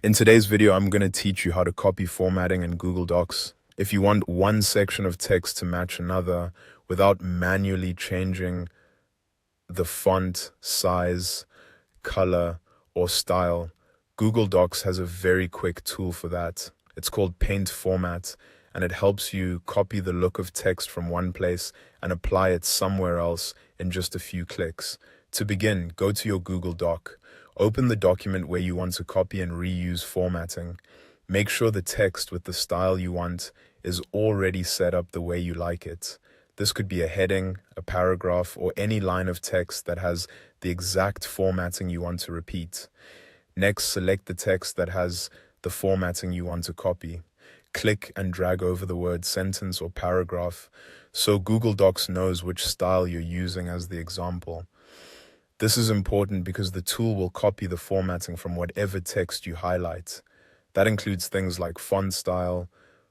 In today's video, I'm going to teach you how to copy formatting in Google Docs. If you want one section of text to match another without manually changing the font, size, color, or style, Google Docs has a very quick tool for that. It's called Paint Format, and it helps you copy the look of text from one place and apply it somewhere else in just a few clicks. To begin, go to your Google Doc. Open the document where you want to copy and reuse formatting. Make sure the text with the style you want is already set up the way you like it. This could be a heading, a paragraph, or any line of text that has the exact formatting you want to repeat. Next, select the text that has the formatting you want to copy. Click and drag over the word sentence or paragraph so Google Docs knows which style you're using as the example. This is important because the tool will copy the formatting from whatever text you highlight. That includes things like font style,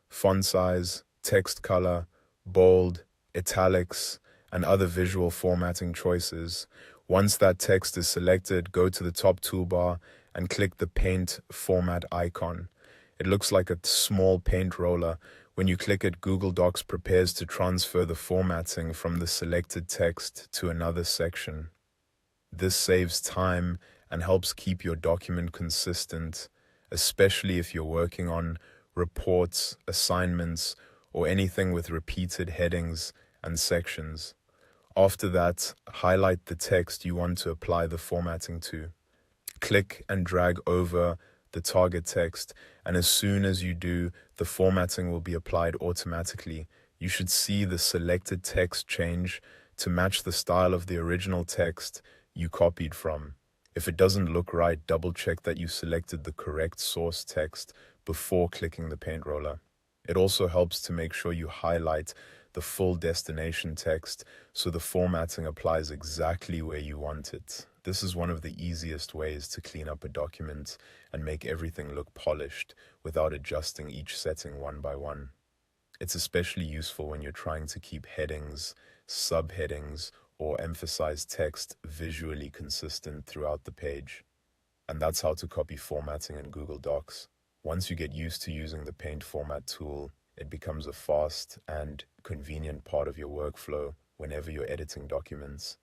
font size, text color, bold, italics, and other visual formatting choices. Once that text is selected, go to the top toolbar and click the Paint Format icon. It looks like a small paint roller. When you click it, Google Docs prepares to transfer the formatting from the selected text to another section. This saves time and helps keep your document consistent, especially if you're working on reports, assignments, or anything with repeated headings and sections. After that, highlight the text you want to apply the formatting to. Click and drag over the target text, and as soon as you do, the formatting will be applied automatically. You should see the selected text change to match the style of the original text you copied from. If it doesn't look right, double check that you selected the correct source text before clicking the paint roller. It also helps to make sure you highlight the full destination text so the formatting applies exactly where you want it. This is one of the easiest ways to clean up a document and make everything look polished without adjusting each setting one by one. It's especially useful when you're trying to keep headings, subheadings, or emphasize text visually consistent throughout the page. And that's how to copy formatting in Google Docs. Once you get used to using the Paint Format tool, it becomes a fast and convenient part of your workflow whenever you're editing documents.